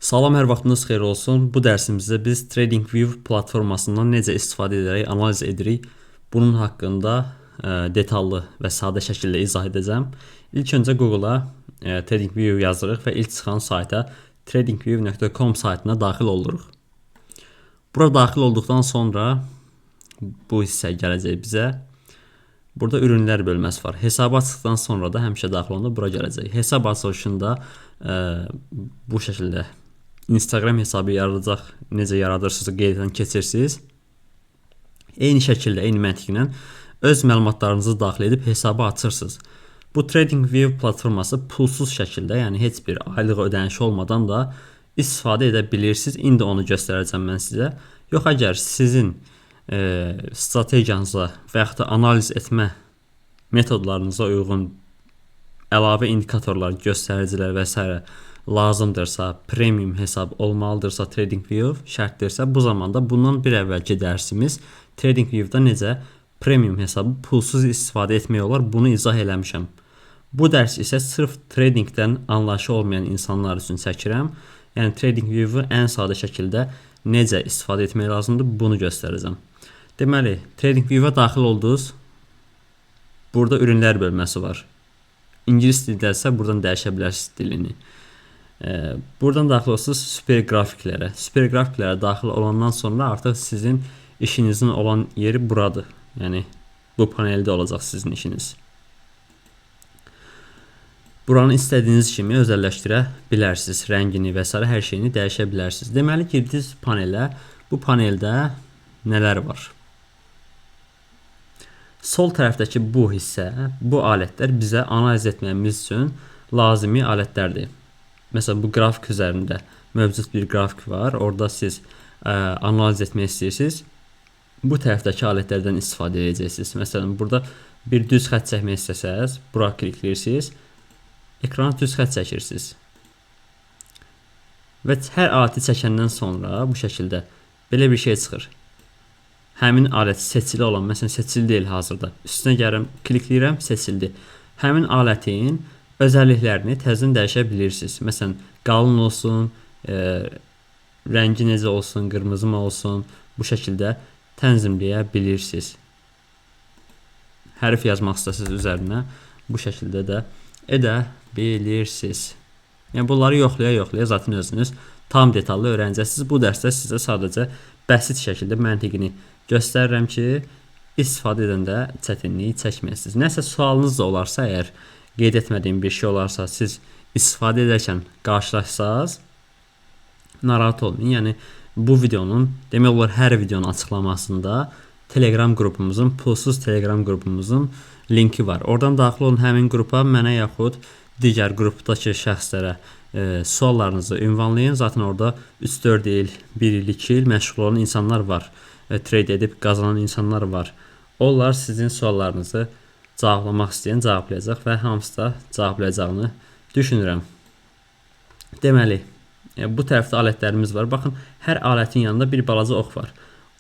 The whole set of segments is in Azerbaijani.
Salam, hər vaxtınız xeyir olsun. Bu dərsimizdə biz TradingView platformasından necə istifadə edərək analiz edirik, bunun haqqında detallı və sadə şəkildə izah edəcəm. İlk öncə Google-a TradingView yazırıq və ilk çıxan sayta tradingview.com saytına daxil oluruq. Bura daxil olduqdan sonra bu hissə gələcək bizə. Burada ürünlər bölməsi var. Hesabı açdıqdan sonra da həmişə daxil olanda bura gələcək. Hesab açılışında bu şəkildə Instagram hesabı yaradacaq, necə yaradırsınız, qeyddən keçirsiniz. Eyni şəkildə, eyni məntiqlə öz məlumatlarınızı daxil edib hesabı açırsınız. Bu TradingView platforması pulsuz şəkildə, yəni heç bir aylıq ödənişi olmadan da istifadə edə bilirsiniz. İndi onu göstərəcəm mən sizə. Yox, əgər sizin strategiyanıza və yaxud da analiz etmə metodlarınıza uyğun əlavə indikatorlar, göstəricilər və s. lazımdırsa, premium hesab olmalıdırsa, TradingView şərtdirsə, bu zamanda bundan bir əvvəlki dərsimiz TradingView-da necə premium hesabı pulsuz istifadə etmək olar, bunu izah eləmişəm. Bu dərs isə sırf tradingdən anlayışı olmayan insanlar üçün çəkirəm. Yəni TradingView-u ən sadə şəkildə necə istifadə etmək lazımdır, bunu göstərəcəm. Deməli, TradingView-a daxil oldunuz. Burada ürünlər bölməsi var. İngilis dilidəsə buradan dəyişə bilərsiniz dilini. Buradan daxil olursunuz super qrafiklərə. Super qrafiklərə daxil olandan sonra artıq sizin işinizin olan yeri buradır. Yəni bu paneldə olacaq sizin işiniz. Buranı istədiyiniz kimi özəlləşdirə bilərsiniz. Rəngini və s. hər şeyini dəyişə bilərsiniz. Deməli, girdiniz panelə. Bu paneldə nələr var? Sol tərəfdəki bu hissə, bu alətlər bizə analiz etməyimiz üçün lazımi alətlərdir. Məsələn, bu qrafik üzərində mövcud bir qrafik var. Orada siz analiz etmək istəyirsiniz. Bu tərəfdəki alətlərdən istifadə edəcəksiniz. Məsələn, burada bir düz xətt çəkmək istəsəz, bura klikləyirsiniz. Ekrana düz xətt çəkirsiniz. Və hər aləti çəkəndən sonra bu şəkildə belə bir şey çıxır. Həmin alət seçili olan, məsələn, seçili deyil hazırda. Üstünə gəlirəm, klikləyirəm, seçildi. Həmin alətin özəlliklərini təzədən dəyişə bilirsiniz. Məsələn, qalın olsun, rəngi necə olsun, qırmızı mı olsun, bu şəkildə tənzimləyə bilirsiniz. Hərf yazmaq istəsəniz üzərinə bu şəkildə də edə bilirsiniz. Yəni bunları yoxlaya zaten özünüz tam detallı öyrənəcəksiniz. Bu dərsdə sizə sadəcə bəsit şəkildə məntiqini göstərirəm ki, istifadə edəndə çətinliyi çəkməyəsiniz. Nəsə sualınız da olarsa, əgər qeyd etmədiyim bir şey olarsa, siz istifadə edərkən qarşılaşsaz, narahat olmayın. Yəni bu videonun, demək olar hər videonun açıqlamasında Telegram qrupumuzun, pulsuz Telegram qrupumuzun linki var. Oradan daxil olun həmin qrupa, mənə yaxud digər qrupdakı şəxslərə suallarınızı ünvanlayın. Zaten orada 3-4 il, 1 il, 2 il məşğul olan insanlar var. Trade edib qazanan insanlar var. Onlar sizin suallarınızı cavablamaq istəyən cavablayacaq və hamısı da cavablayacağını düşünürəm. Deməli, bu tərəfdə alətlərimiz var. Baxın, hər alətin yanında bir balaca ox var.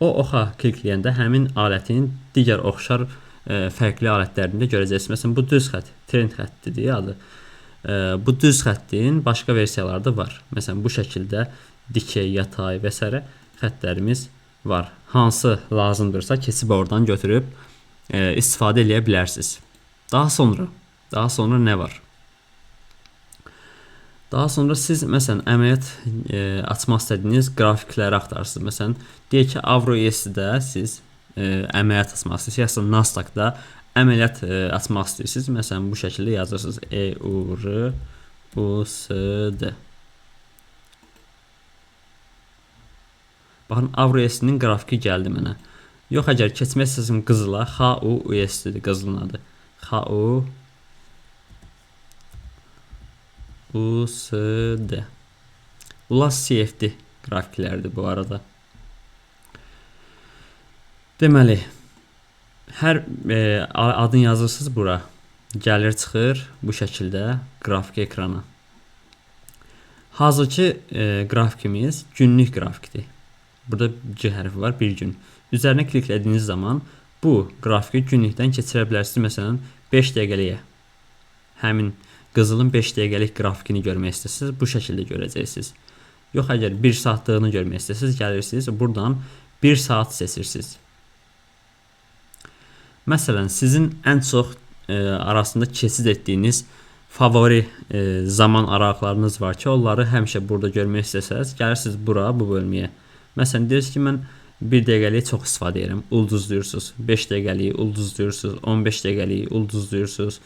O oxa klikləyəndə həmin alətin digər oxşar fərqli alətlərində görəcəksiniz. Məsələn, bu düz xətt, trend xəttidir adı. Bu düz xəttin başqa versiyaları da var. Məsələn, bu şəkildə dikey, yatay və s. xəttlərimiz var. Hansı lazımdırsa keçib oradan götürüb istifadə edə bilərsiniz. Daha sonra nə var? Daha sonra siz məsələn əməliyyat açmaq istədiyiniz qrafikləri axtarırsınız. Məsələn, deyək ki, Avro-USD-də siz əməliyyat açmaq istəyirsiniz. Yəni Nasdaq-da əməliyyat açmaq istəyirsiniz. Məsələn, bu şəkildə yazırsınız. EUR-USD. Baxın, Avro-USD-nin qrafiki gəldi mənə. Yox, əgər keçmək istəsəm qızıla, HU-USD-dir qızılın adı. HU-USD. Bunlar CFD qrafiklərdir bu arada. Deməli, hər adını yazırsınız bura. Gəlir çıxır bu şəkildə qrafik ekrana. Hazırki qrafikimiz günlük qrafikdir. Burada G hərfi var, bir gün. Üzərinə kliklədiyiniz zaman bu qrafiki günlükdən keçirə bilərsiniz. Məsələn, 5 dəqiqəliyə. Həmin qızılın 5 dəqiqəlik qrafikini görmək istəyirsiniz, bu şəkildə görəcəksiniz. Yox, əgər 1 saatlığını görmək istəsəniz, gəlirsiniz, buradan 1 saat seçirsiniz. Məsələn, sizin ən çox arasında keçid etdiyiniz favori zaman aralığlarınız var ki, onları həmişə burada görmək istəsəniz, gəlirsiniz bura, bu bölməyə. Məsələn, deyirsiniz ki, mən 1 dəqiqəliyi çox istifadə edirəm, ulduzluyursunuz. 5 dəqiqəliyi ulduzluyursunuz, 15 dəqiqəliyi ulduzluyursunuz,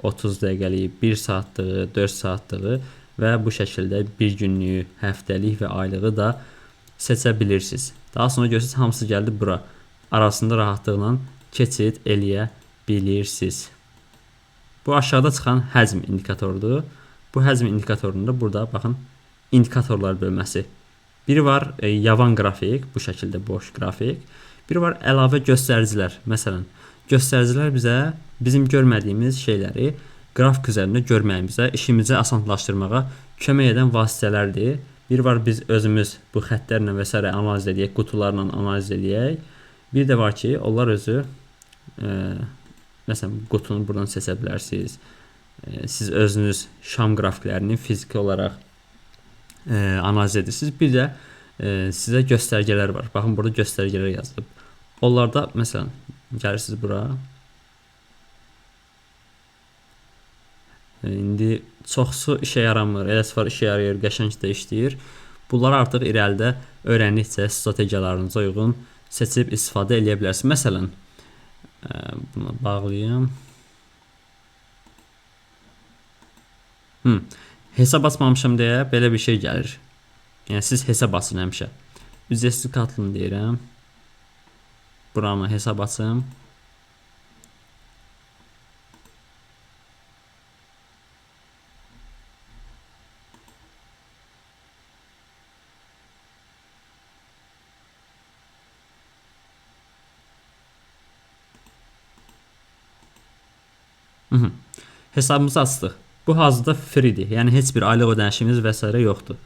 30 dəqiqəliyi, 1 saatlığı, 4 saatlığı və bu şəkildə bir günlüyü, həftəlik və aylığı da seçə bilirsiniz. Daha sonra görürsünüz, hamısı gəldi bura. Arasında rahatlıqla keçid eləyə bilirsiniz. Bu aşağıda çıxan həcm indikatorudur. Bu həcm indikatorunda burada baxın, indikatorlar bölməsi. Biri var yavan qrafik, bu şəkildə boş qrafik. Biri var əlavə göstəricilər. Məsələn, göstəricilər bizə bizim görmədiyimiz şeyləri qrafik üzərində görməyimizə, işimizi asanlaşdırmağa kömək edən vasitələrdir. Bir var biz özümüz bu xəttlərlə və s. analiz edək, qutularla analiz edək. Bir də var ki, onlar özü məsələn, qutunu buradan seçə bilərsiniz. Siz özünüz şam qrafiklərini fiziki olaraq analiz edirsiniz. Bir də sizə göstərgələr var. Baxın, burada göstərgələr yazılıb. Onlarda, məsələn, gəlirsiniz bura. İndi çoxsu işə yaramır, eləsi var işə yarayır, qəşəng də işləyir. Bunları artıq irəlidə öyrəndikcə strategiyalarınıza uyğun seçib istifadə edə bilərsiniz. Məsələn, bunu bağlayayım. Hesab açmamışam deyə belə bir şey gəlir. Yəni siz hesab açın həmişə. Ücretsiz katılım deyirəm. Buranı hesab açım. Hesabımızı açdıq. Bu hazırda free-dir. Yəni heç bir aylıq ödənişimiz və s. yoxdur.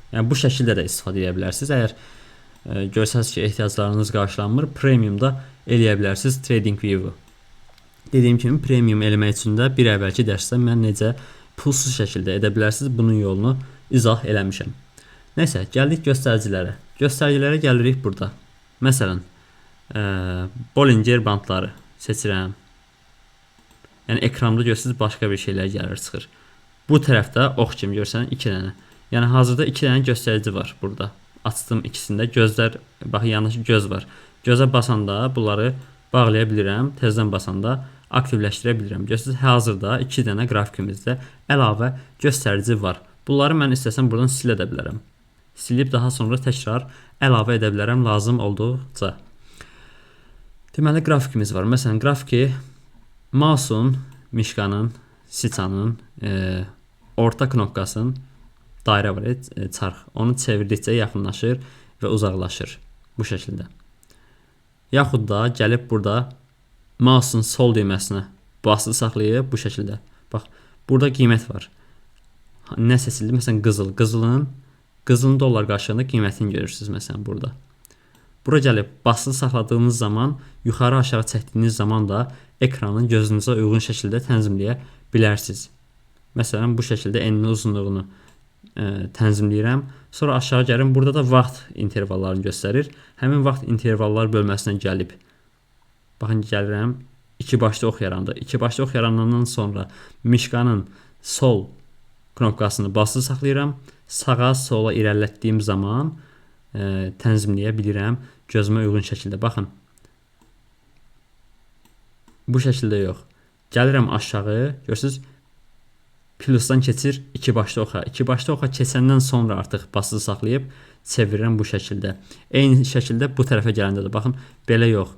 Yəni bu şəkildə də istifadə edə bilərsiniz. Əgər görsəniz ki, ehtiyaclarınız qarşılanmır, premiumda eləyə bilərsiniz TradingView-u. Dediyim kimi premium eləmək üçün də bir əvvəlki dərsdə mən necə pulsuz şəkildə edə bilərsiniz, bunun yolunu izah eləmişəm. Nəysə, gəldik göstəricilərə. Göstəricilərə gəlirik burada. Məsələn, Bollinger bandları seçirəm. Yəni ekranda görürsünüz, başqa bir şeylər gəlir, çıxır. Bu tərəfdə ox kimi görsən 2 dənə. Yəni hazırda 2 dənə göstərici var burada. Açdım ikisində gözlər, baxın yanlış göz var. Gözə basanda bunları bağlaya bilirəm, tezdən basanda aktivləşdirə bilirəm. Görürsünüz, hazırda 2 dənə qrafikimizdə əlavə göstərici var. Bunları mən istəsəm buradan silə də bilərəm. Silib daha sonra təkrar əlavə edə bilərəm lazım olduqca. Deməli qrafikimiz var. Məsələn, qrafiki mouse'un, mişqanın, siçanın orta knopkasının dairə var, çarx. Onu çevirdikcə yaxınlaşır və uzaqlaşır bu şəkildə. Yaxud da gəlib burada mouse'un sol düyməsinə basılı saxlayıb bu şəkildə. Bax, burada qiymət var. Nə seçildi? Məsələn, qızıl. Qızılın dollar qarşılığında qiymətini görürsünüz məsələn burada. Bura gəlib basılı saxladığınız zaman, yuxarı aşağı çəkdiyiniz zaman da ekranın gözünüzə uyğun şəkildə tənzimləyə bilərsiniz. Məsələn, bu şəkildə enini uzunluğunu tənzimləyirəm. Sonra aşağı gəlim, burada da vaxt intervallarını göstərir. Həmin vaxt intervallar bölməsinə gəlib. Baxın, gəlirəm, 2 başlı ox yarandı. 2 başlı ox yaranandan sonra mişqanın sol knopkasını basılı saxlayıram. Sağa, sola irəlilətdiyim zaman tənzimləyə bilirəm gözümə uyğun şəkildə. Baxın, bu şəkildə yox. Gəlirəm aşağı, görürsünüz, plusdan keçir 2 başlı oxa. 2 başlı oxa keçəndən sonra artıq basılı saxlayıb çevirirəm bu şəkildə. Eyni şəkildə bu tərəfə gələndə də baxın, belə yox.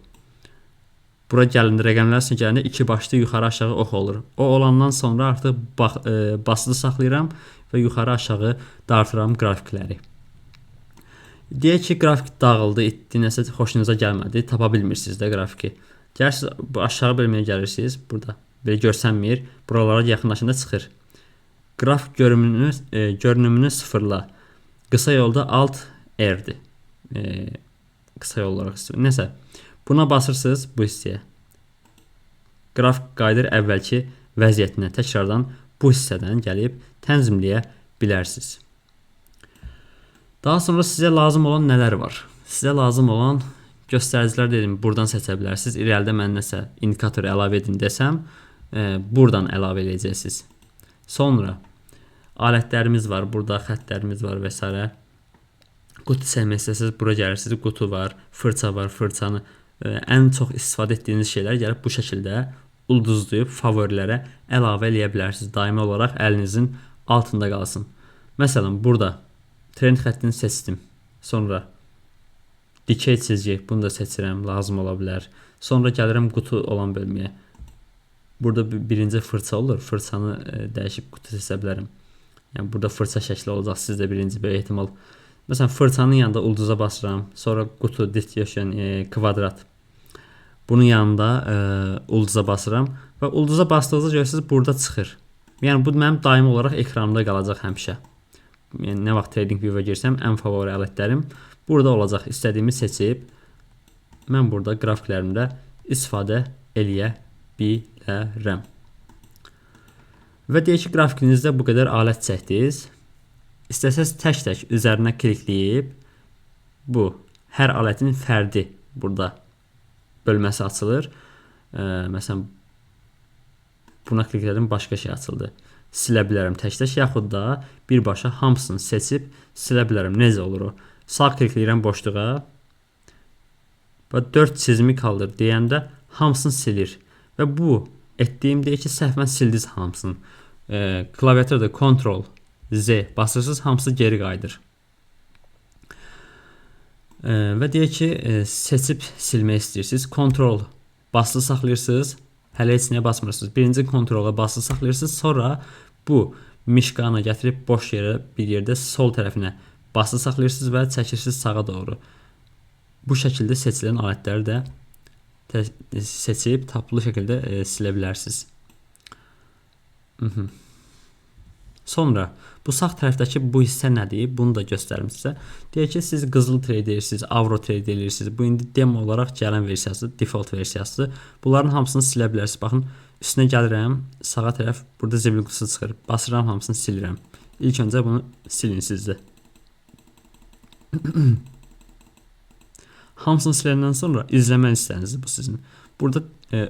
Bura gələndə, rəqəmlər üçün gələndə 2 başlı yuxarı aşağı ox olur. O olandan sonra artıq basılı saxlayıram və yuxarı aşağı dartıram qrafikləri. Deyək ki, qrafik dağıldı, etdi, nəsə xoşunuza gəlmədi, tapa bilmirsiniz də qrafiki. Gəlirsiniz, aşağı bölməyə gəlirsiniz, burada belə görsənmir, buralara yaxınlaşanda çıxır. Qrafik görünümünü sıfırla. Qısa yolda Alt R-dir. Qısa yol olaraq nəsə. Buna basırsınız bu hissəyə. Qrafik qayıdır əvvəlki vəziyyətinə. Təkrardan bu hissədən gəlib tənzimləyə bilərsiniz. Daha sonra sizə lazım olan nələr var? Sizə lazım olan göstəricilər dedim, buradan seçə bilərsiniz. İrəlidə mən nəsə indikator əlavə edin desəm, buradan əlavə edəcəksiniz. Sonra alətlərimiz var, burada xəttlərimiz var və s. Qutu seçmək istəsəniz bura gəlirsiniz. Qutu var, fırça var. Fırçanı ən çox istifadə etdiyiniz şeylər gəlib bu şəkildə ulduzlayıb favorilərə əlavə eləyə bilərsiniz. Daimi olaraq əlinizin altında qalsın. Məsələn, burada trend xəttini seçdim. Sonra dikey çizgi, bunu da seçirəm, lazım ola bilər. Sonra gəlirəm qutu olan bölməyə. Burada birinci fırça olur. Fırçanı dəyişib qutu seçə bilərəm. Yəni burada fırça şəkli olacaq sizdə birinci bir ehtimal. Məsələn, fırçanın yanında ulduza basıram. Sonra qutu, distribution, kvadrat. Bunun yanında ulduza basıram. Və ulduza bastığınızda görürsünüz, burada çıxır. Yəni, bu mənim daimi olaraq ekranımda qalacaq həmişə. Yəni, nə vaxt Trading View-a girsəm, ən favori alətlərim burada olacaq. İstədiyimi seçib, mən burada qrafiklərimdə istifadə eləyə bilərəm. Və deyək ki, grafikinizdə bu qədər alət çəkdiniz. İstəsəz tək-tək üzərinə klikləyib, bu hər alətin fərdi burada bölməsi açılır. Məsələn, buna kliklədim, başqa şey açıldı. Silə bilərəm tək-tək, yaxud da birbaşa hamısını seçib silə bilərəm. Necə olur o? Sağ klikləyirəm boşluğa və 4 çizimi qaldır deyəndə hamısını silir. Və bu etdiyim deyək ki, səhvən sildiniz hamısını. Klaviaturda Ctrl Z basırsınız, hamısı geri qayıdır. Və deyək ki, seçib silmək istəyirsiniz. Ctrl basılı saxlayırsınız, hələ heç nəyə basmırsınız. Birinci Ctrl-a basılı saxlayırsınız, sonra bu mişqanı gətirib boş yerə bir yerdə sol tərəfinə basılı saxlayırsınız və çəkirsiniz sağa doğru. Bu şəkildə seçilən alətləri də seçib tapılı şəkildə silə bilərsiniz. Sonra bu sağ tərəfdəki bu hissə nədir? Bunu da göstərim sizə. Deyək ki, siz qızıl trade edirsiniz, avro trade edirsiniz. Bu indi demo olaraq gələn versiyası, default versiyası. Bunların hamısını silə bilərsiniz. Baxın, üstünə gəlirəm, sağa tərəf burada zibil qutusu çıxır. Basıram, hamısını silirəm. İlk öncə bunu silin sizdə. Hamısını siləndən sonra izləmə listənizdir bu sizin. Burada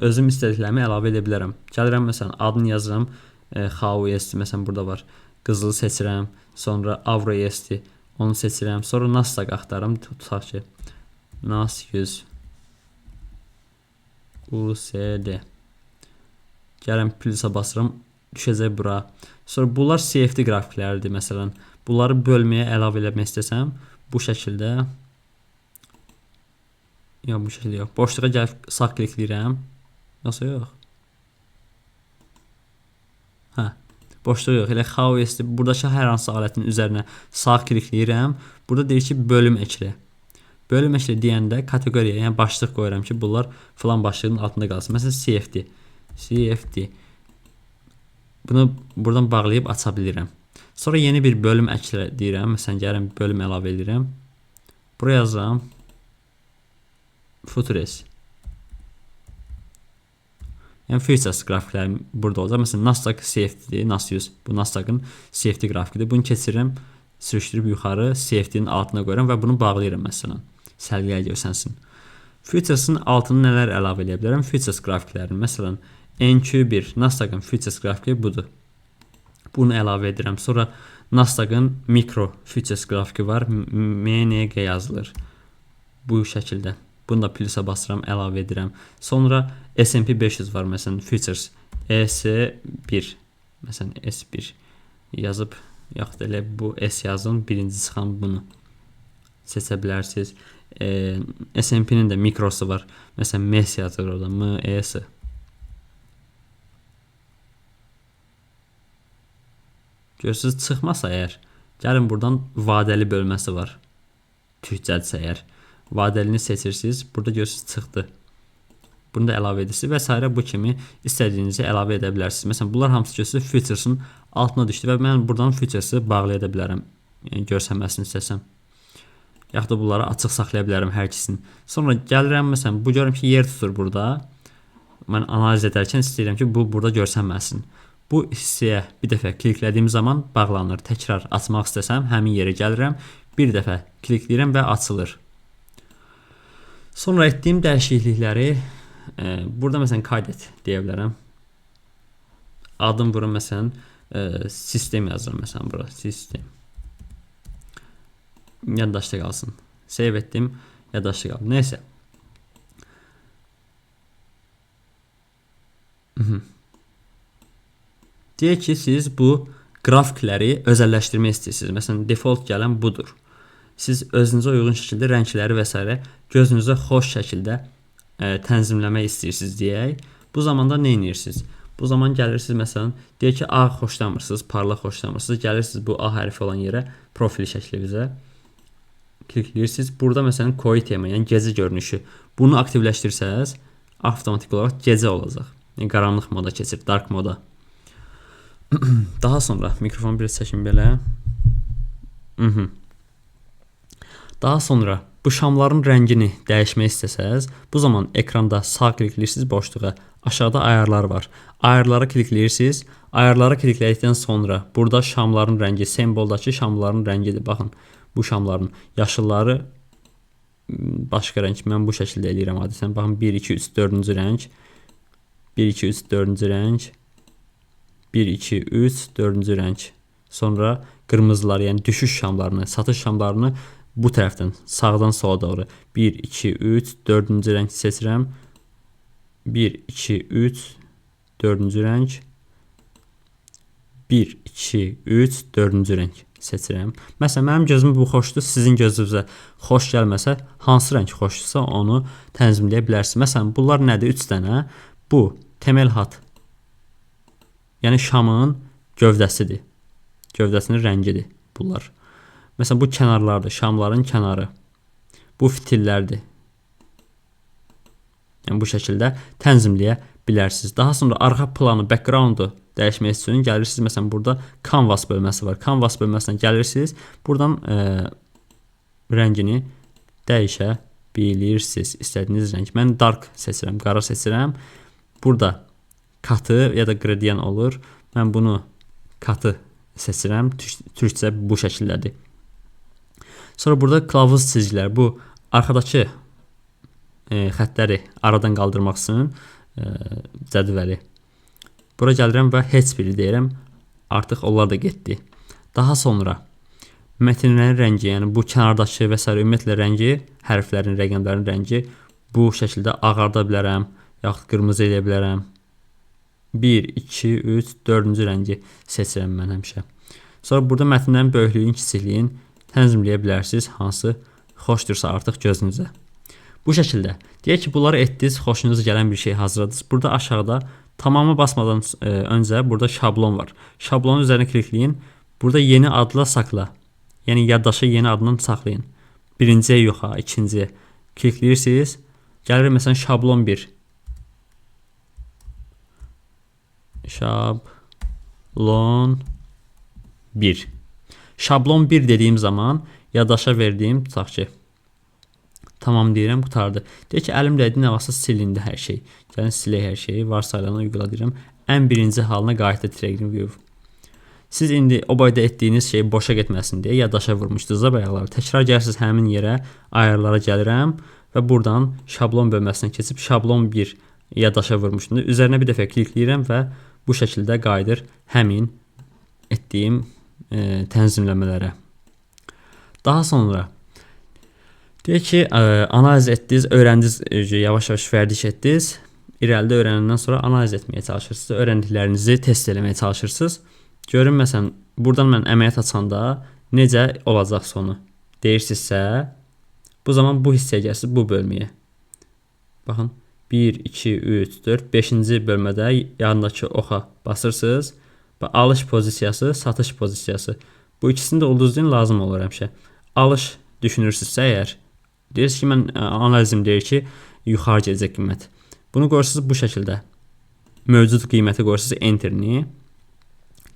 özüm istədiklərimi əlavə edə bilərəm. Gəlirəm, məsələn, adını yazıram. XAUEST, məsələn, burada var. Qızılı seçirəm. Sonra Avro EST, onu seçirəm. Sonra Nasdaq axtarım. Tutaq ki, NAS 100 USD. Gəlirəm, plusa basıram. Düşəcək bura. Sonra bunlar CFD qrafikləridir, məsələn. Bunları bölməyə əlavə eləmək istəsəm, bu şəkildə yox, bu şəkildə yox. Boşluğa gəlib sağ klikləyirəm. Yoxsa yox. Boşluq yox. Elə XAUEST, buradakı hər hansı alətin üzərinə sağ klikləyirəm. Burada deyir ki, bölüm eklə. Bölüm eklə deyəndə kateqoriya, yəni başlıq qoyuram ki, bunlar falan başlığın altında qalsın. Məsələn, CFD. Bunu buradan bağlayıb aça bilirəm. Sonra yeni bir bölüm eklə deyirəm. Məsələn, gəlirəm, bölüm əlavə edirəm. Buraya yazıram Futures. Yəni futures qrafikləri burada olacaq. Məsələn, Nasdaq CFD-dir, NAS 100. Bu Nasdaqın CFD qrafikidir. Bunu keçirirəm, sürüşdürüb yuxarı CFD-nin altına qoyuram və bunu bağlayıram məsələn. Sərgiyə görsənsin. Futures'ın altına nələr əlavə edə bilərəm? Futures qrafiklərini. Məsələn, NQ1 Nasdaqın futures qrafiki budur. Bunu əlavə edirəm. Sonra Nasdaqın mikro futures qrafiki var. MNG yazılır. Bu şəkildə. Bunu da plusa basıram, əlavə edirəm. Sonra S&P 500 var, məsələn, futures S1. Məsələn, S1 yazıb, yaxud elə bu S yazın, birinci çıxan bunu seçə bilərsiniz. S&P-nin də mikrosu var. Məsələn, MES yazır orada, MES. Görürsünüz, çıxmasa əgər, gəlin buradan vadəli bölməsi var. Türkcədirsə əgər. Vadəlini seçirsiniz. Burada görürsünüz, çıxdı. Bunu da əlavə edirsiniz və s. Bu kimi istədiyinizi əlavə edə bilərsiniz. Məsələn, bunlar hamısı görürsünüz, futures'ın altına düşdü və mən buradan futures'ı bağlaya da bilərəm. Yəni, görsənməsini istəsəm. Yaxud da bunları açıq saxlaya bilərəm hər ikisini. Sonra gəlirəm, məsələn, bu görürüm ki, yer tutur burada. Mən analiz edərkən istəyirəm ki, bu burada görsənməsin. Bu hissəyə bir dəfə kliklədiyim zaman bağlanır. Təkrar açmaq istəsəm, həmin yerə gəlirəm. bir dəfə klikləyirəm və açılır. Sonra etdiyim dəyişiklikləri burada məsələn kaydet deyə bilərəm. Adım vurum məsələn sistem yazıram məsələn bura sistem. Yaddaşda qalsın. Save etdim, yaddaşda qaldı. Neysə. Deyək ki, siz bu qrafikləri özəlləşdirmək istəyirsiniz. Məsələn, default gələn budur. Siz özünüzə uyğun şəkildə rəngləri və s. gözünüzə xoş şəkildə tənzimləmək istəyirsiniz deyək. Bu zamanda nə edirsiniz? Bu zaman gəlirsiniz məsələn, deyək ki, ağ xoşlamırsınız, parlaq xoşlamırsınız. Gəlirsiniz bu A hərfi olan yerə, profil şəklinizə klikləyirsiniz. Burada məsələn koyu tema, yəni gecə görünüşü. Bunu aktivləşdirsəz, avtomatik olaraq gecə olacaq. Yəni qaranlıq moda keçir, dark moda. Daha sonra mikrofonu biraz çəkin belə. Daha sonra bu şamların rəngini dəyişmək istəsəz, bu zaman ekranda sağ klikləyirsiniz boşluğa. Aşağıda ayarlar var. Ayarlara klikləyirsiniz. Ayarlara kliklədikdən sonra burada şamların rəngi, semboldakı şamların rəngidir. Baxın, bu şamların yaşılları başqa rəng. Mən bu şəkildə eləyirəm adətən. Baxın 1 2 3 4-cü rəng. 1 2 3 4-cü rəng. 1 2 3 4-cü rəng. Sonra qırmızılar, yəni düşüş şamlarını, satış şamlarını bu tərəfdən sağdan sola doğru 1 2 3 4-cü rəng seçirəm. 1 2 3 4-cü rəng. 1 2 3 4-cü rəng seçirəm. Məsələn, mənim gözüm bu xoşdur, sizin gözünüzə xoş gəlməsə, hansı rəng xoşdursa onu tənzimləyə bilərsiniz. Məsələn, bunlar nədir? 3 dənə. Bu temel hat. Yəni şamın gövdəsidir. Gövdəsinin rəngidir bunlar. Məsələn, bu kənarlardır, şamların kənarı. Bu fitillərdir. Yəni bu şəkildə tənzimləyə bilərsiniz. Daha sonra arxa planı, backgroundu dəyişmək üçün gəlirsiniz. Məsələn, burada canvas bölməsi var. Canvas bölməsinə gəlirsiniz. Buradan rəngini dəyişə bilirsiniz. İstədiyiniz rəng. Mən dark seçirəm, qara seçirəm. Burada katı ya da gradient olur. Mən bunu katı seçirəm. Türkçə bu şəkildədir. Sonra burada kılavuz çizgilər. Bu arxadakı xəttləri aradan qaldırmaq üçün cədvəli. Bura gəlirəm və heç biri deyirəm. Artıq onlar da getdi. Daha sonra metinlərin rəngi, yəni bu kənardakı və s. ümumiyyətlə rəngi, hərflərin, rəqəmlərin rəngi bu şəkildə ağarda bilərəm, yaxud qırmızı edə bilərəm. 1, 2, 3, 4-cü rəngi seçirəm mən həmişə. Sonra burada mətnlərin böyüklüyün, kiçikliyin tənzimləyə bilərsiniz, hansı xoşdursa artıq gözünüzə. Bu şəkildə. Deyək ki, bunları etdiniz, xoşunuza gələn bir şey hazırladınız. Burada aşağıda tamamı basmadan öncə burada şablon var. Şablonun üzərinə klikləyin. Burada yeni adla saxla. Yəni yaddaşa yeni adından saxlayın. Birinciyə yox, ikinciyə klikləyirsiniz. Gəlir məsələn şablon 1. Şablon 1. Şablon 1 dediyim zaman yaddaşa verdiyim, tutaq ki, tamam deyirəm, qutardı. Deyək ki, əlim dəydi, nə varsa silindi hər şey. Gəlin silək hər şeyi, varsayılanı uygula deyirəm. Ən birinci halına qayıtda tracking view. Siz indi o boyda etdiyiniz şey boşa getməsin deyə yaddaşa vurmuşdunuz da bayaqlar. Təkrar gəlirsiniz həmin yerə, ayarlara gəlirəm və buradan şablon bölməsinə keçib şablon 1 yaddaşa vurmuşdum. Üzərinə bir dəfə klikləyirəm və bu şəkildə qayıdır həmin etdiyim tənzimləmələrə. Daha sonra deyək ki, analiz etdiniz, öyrəndiniz, yavaş-yavaş vərdiş etdiniz. İrəlidə öyrənəndən sonra analiz etməyə çalışırsınız. Öyrəndiklərinizi test eləməyə çalışırsınız. Görün, məsələn, buradan mən əməliyyat açanda necə olacaq sonu deyirsinizsə, bu zaman bu hissəyə gəlsiniz, bu bölməyə. Baxın, 1, 2, 3, 4, 5-ci bölmədə yanındakı oxa basırsınız və alış pozisiyası, satış pozisiyası. Bu ikisini də ulduzlayın, lazım olur həmişə. Alış düşünürsünüzsə əgər, deyirsiniz ki, mən analizim deyir ki, yuxarı gələcək qiymət. Bunu qoyursunuz bu şəkildə. Mövcud qiyməti qoyursunuz enterini.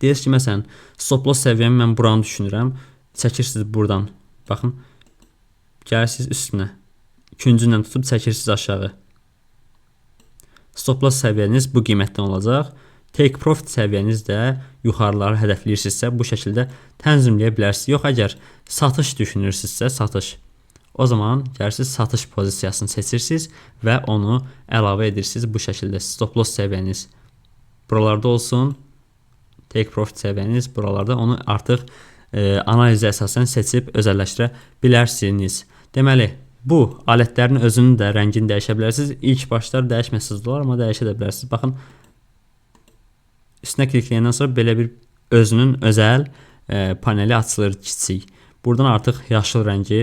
Deyirsiniz ki, məsələn, stop loss səviyyəmi mən buranı düşünürəm. Çəkirsiniz buradan. Baxın, gəlirsiniz üstünə. Küncündən tutub çəkirsiniz aşağı. Stop loss səviyyəniz bu qiymətdən olacaq. Take profit səviyyəniz də yuxarıları hədəfləyirsinizsə, bu şəkildə tənzimləyə bilərsiniz. Yox, əgər satış düşünürsinüzsə, satış, o zaman gəlirsiniz satış pozisiyasını seçirsiniz və onu əlavə edirsiniz bu şəkildə. Stop loss səviyyəniz buralarda olsun, take profit səviyyəniz buralarda, onu artıq analizə əsasən seçib özəlləşdirə bilərsiniz. Deməli, bu alətlərin özünün də rəngini dəyişə bilərsiniz. İlk başlar dəyişməsiniz olar, amma dəyişə də bilərsiniz. Baxın, üstünə klikləyəndən sonra belə bir özünün özəl paneli açılır, kiçik. Buradan artıq yaşıl rəngi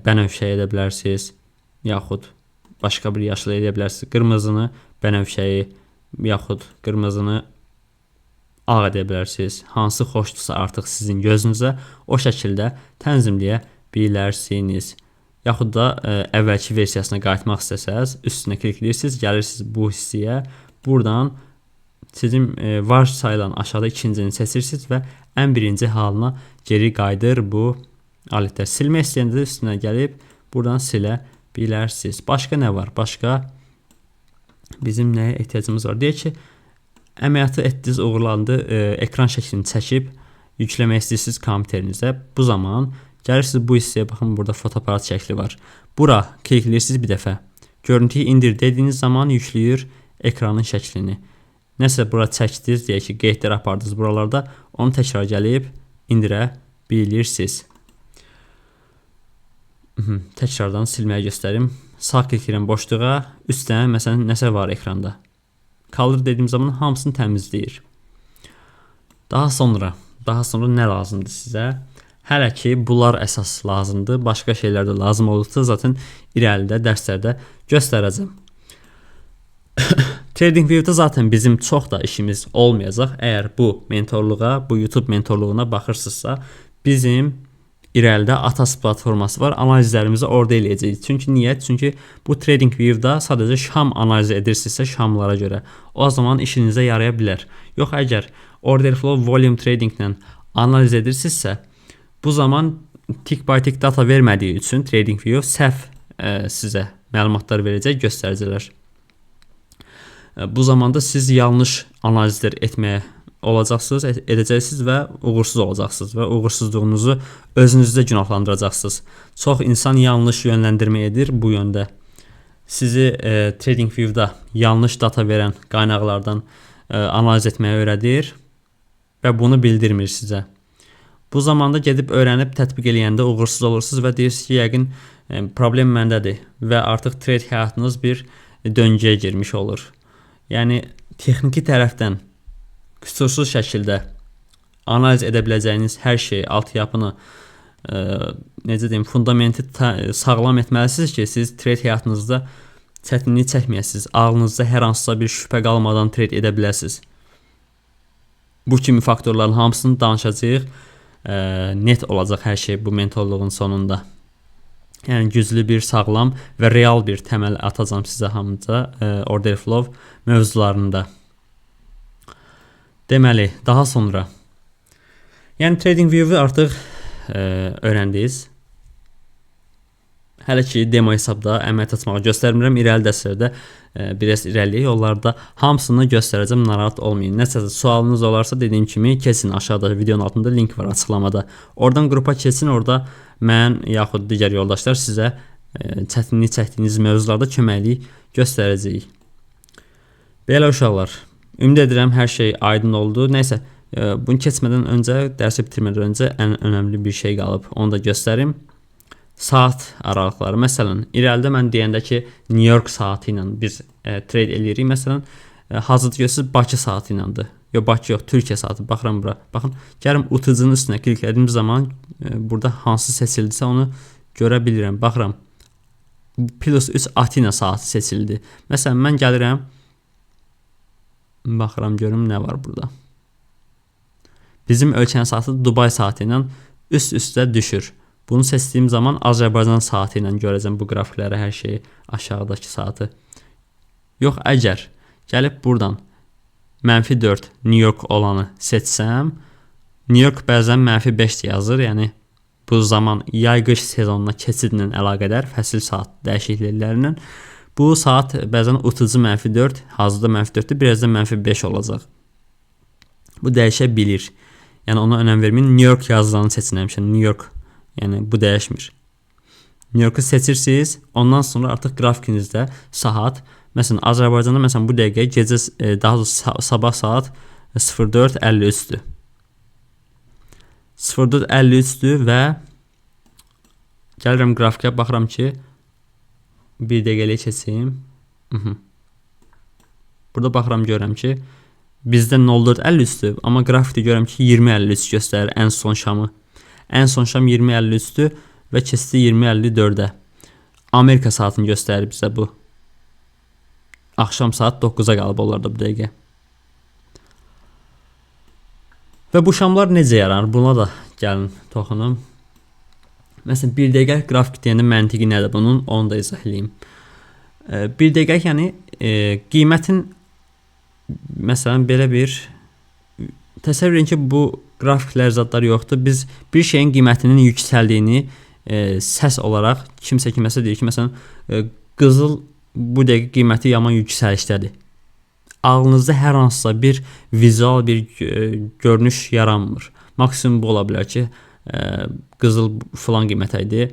bənövşə edə bilərsiniz, yaxud başqa bir yaşıl edə bilərsiniz. Qırmızını bənövşəyi, yaxud qırmızını ağ edə bilərsiniz. Hansı xoşdursa artıq sizin gözünüzə o şəkildə tənzimləyə bilərsiniz. Yaxud da əvvəlki versiyasına qayıtmaq istəsəz, üstünə klikləyirsiniz, gəlirsiniz bu hissəyə. Buradan sizin varsayılan aşağıda ikincini seçirsiniz və ən birinci halına geri qayıdır bu alətlər. Silmək istəyəndə üstünə gəlib buradan silə bilərsiniz. Başqa nə var? Başqa bizim nəyə ehtiyacımız var? Deyək ki, əməliyyatı etdiniz, uğurlandı, ekran şəklini çəkib yükləmək istəyirsiniz kompüterinizə. Bu zaman gəlirsiniz bu hissəyə, baxın, burada fotoaparat şəkli var. Bura klikləyirsiniz bir dəfə. Görüntüyü indir dediyiniz zaman yükləyir ekranın şəklini. Nəsə bura çəkdiniz, deyək ki, qeydlər apardınız buralarda, onu təkrar gəlib indirə bilirsiniz. Təkrardan silməyə göstərim. Sağ kliklərim boşluğa, üstdən məsələn nəsə var ekranda. Kalır dediyim zaman hamısını təmizləyir. Daha sonra nə lazımdır sizə? Hələ ki bunlar əsas lazımdır. Başqa şeylər də lazım olduqca zaten irəlidə dərslərdə göstərəcəm. TradingView'da zaten bizim çox da işimiz olmayacaq. Əgər bu mentorluğa, bu YouTube mentorluğuna baxırsınızsa, bizim irəlidə Atas platforması var. Analizlərimizi orada eləyəcəyik. Çünki niyə? Çünki bu TradingView'da sadəcə şam analizi edirsinizsə şamlara görə, o zaman işinizə yaraya bilər. Yox, əgər order flow volume tradinglə analiz edirsinizsə, bu zaman tick by tick data vermədiyi üçün TradingView səhv sizə məlumatlar verəcək, göstəricilər. Bu zamanda siz yanlış analizlər etməyə olacaqsınız, edəcəksiniz və uğursuz olacaqsınız və uğursuzluğunuzu özünüzdə günahlandıracaqsınız. Çox insan yanlış yönləndirmə edir bu yöndə. Sizi TradingView'da yanlış data verən qaynaqlardan analiz etməyə öyrədir və bunu bildirmir sizə. Bu zamanda gedib öyrənib tətbiq eləyəndə uğursuz olursunuz və deyirsiniz ki, yəqin problem məndədir və artıq trade həyatınız bir döngüyə girmiş olur. Yəni texniki tərəfdən qüsursuz şəkildə analiz edə biləcəyiniz hər şey, altyapını, necə deyim, fundamenti sağlam etməlisiniz ki, siz trade həyatınızda çətinlik çəkməyəsiniz, ağlınızda hər hansısa bir şübhə qalmadan trade edə biləsiniz. Bu kimi faktorların hamısını danışacağıq, net olacaq hər şey bu mentorluğun sonunda. Yəni güclü bir, sağlam və real bir təməl atacağım sizə hamıca order flow mövzularında. Deməli, daha sonra, yəni TradingView'u artıq öyrəndiniz. Hələ ki demo hesabda əməliyyat açmağı göstərmirəm. İrəli dərslərdə biraz irəliləyək. Onlarda hamısını göstərəcəm, narahat olmayın. Nəsə sualınız olarsa, dediyim kimi keçin, aşağıda videonun altında link var açıqlamada. Oradan qrupa keçin, orada mən yaxud digər yoldaşlar sizə çətinlik çəkdiyiniz mövzularda köməklik göstərəcəyik. Belə uşaqlar, ümid edirəm hər şey aydın oldu. Nəysə, bunu keçmədən öncə, dərsi bitirmədən öncə ən önəmli bir şey qalıb. Onu da göstərim. Saat aralıqları. Məsələn, irəlidə mən deyəndə ki, New York saatı ilə biz trade eləyirik. Məsələn, hazırda görürsünüz Bakı saatı iləndir. Yox, Bakı yox, Türkiyə saatı. Baxıram bura. Baxın, gəlim UTC-nin üstünə kliklədiyim zaman burada hansı seçildisə onu görə bilirəm. Baxıram. Plus 3 Atina saatı seçildi. Məsələn, mən gəlirəm. Baxıram, görüm nə var burada. Bizim ölkənin saatı Dubai saatı ilə üst-üstə düşür. Bunu seçdiyim zaman Azərbaycan saatı ilə görəcəm bu qrafikləri, hər şeyi, aşağıdakı saatı. Yox, əgər gəlib buradan -4 New York olanı seçsəm, New York bəzən -5 yazır. Yəni bu zaman yay-qış sezonuna keçidlə əlaqədar fəsil saat dəyişikliklərindən bu saat bəzən UTC -4, hazırda -4-dür, birazdan -5 olacaq. Bu dəyişə bilir. Yəni ona önəm verməyin. New York yazılanı seçin həmişə. New York. Yəni bu dəyişmir. New Yorku seçirsiniz. Ondan sonra artıq qrafikinizdə saat, məsələn Azərbaycanda məsələn bu dəqiqə gecə daha doğrusu sabah saat 04:53-dür. 04:53-dür və gəlirəm qrafikə, baxıram ki bir dəqiqəlik keçeyim. Burada baxıram, görürəm ki bizdə 04:53-dür, amma qrafikdə görürəm ki 20:53 göstərir ən son şamı. Ən son şam 20:53-dür və keçdi 20:54-ə. Amerika saatını göstərir bizə bu. Axşam saat 9-a qalıb onlarda bu dəqiqə. Və bu şamlar necə yaranır? Buna da gəlin toxunum. Məsələn, bir dəqiqə qrafik deyəndə məntiqi nədir bunun? Onu da izah edeyim. Bir dəqiqə yəni qiymətin, məsələn belə bir təsəvvür edin ki bu qrafiklər zadlar yoxdur. Biz bir şeyin qiymətinin yüksəldiyini səs olaraq kimsə kiməsə deyir ki, məsələn qızıl bu dəqiqə qiyməti yaman yüksəlişdədir. Ağlınızda hər hansısa bir vizual bir görünüş yaranmır. Maksimum bu ola bilər ki, qızıl filan qiymətə idi.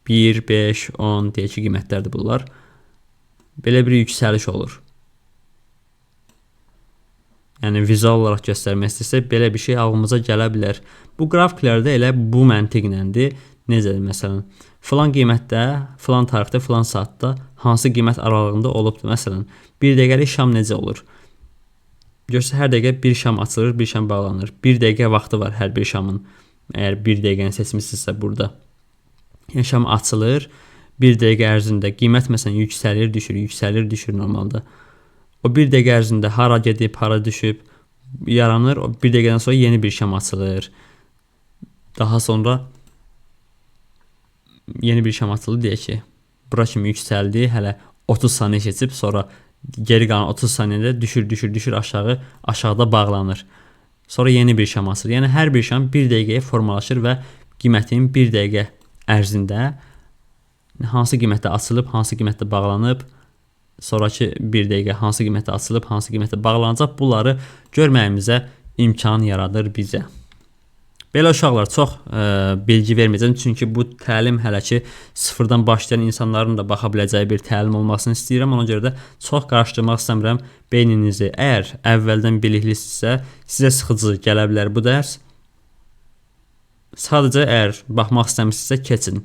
1, 5, 10 deyək ki qiymətlərdir bunlar. Belə bir yüksəliş olur. Yəni vizual olaraq göstərmək istəsək belə bir şey ağlımıza gələ bilər. Bu qrafiklərdə elə bu məntiqləndir. Necədir məsələn? Filan qiymətdə, filan tarixdə, filan saatda hansı qiymət aralığında olubdur. Məsələn, bir dəqiqəlik şam necə olur? Görsə hər dəqiqə bir şam açılır, bir şam bağlanır. Bir dəqiqə vaxtı var hər bir şamın. Əgər bir dəqiqəni seçmişsinizsə burada. Yəni şam açılır, bir dəqiqə ərzində qiymət məsələn yüksəlir, düşür, yüksəlir, düşür normalda. O bir dəqiqə ərzində hara gedib, hara düşüb yaranır. O bir dəqiqədən sonra yeni bir şam açılır. Daha sonra yeni bir şam açıldı deyək ki, bura kimi yüksəldi, hələ 30 saniyə keçib, sonra geri qalan 30 saniyədə düşür aşağı, aşağıda bağlanır. Sonra yeni bir şam açılır. Yəni hər bir şam bir dəqiqəyə formalaşır və qiymətin bir dəqiqə ərzində hansı qiymətdə açılıb, hansı qiymətdə bağlanıb, sonraki bir dəqiqə hansı qiymətdə açılıb, hansı qiymətdə bağlanacaq, bunları görməyimizə imkan yaradır bizə. Belə uşaqlar çox bilgi verməyəcəm, çünki bu təlim hələ ki sıfırdan başlayan insanların da baxa biləcəyi bir təlim olmasını istəyirəm. Ona görə də çox qarışdırmaq istəmirəm beyninizi. Əgər əvvəldən biliklisinizsə, sizə sıxıcı gələ bilər bu dərs. Sadəcə əgər baxmaq istəmirsinizsə keçin.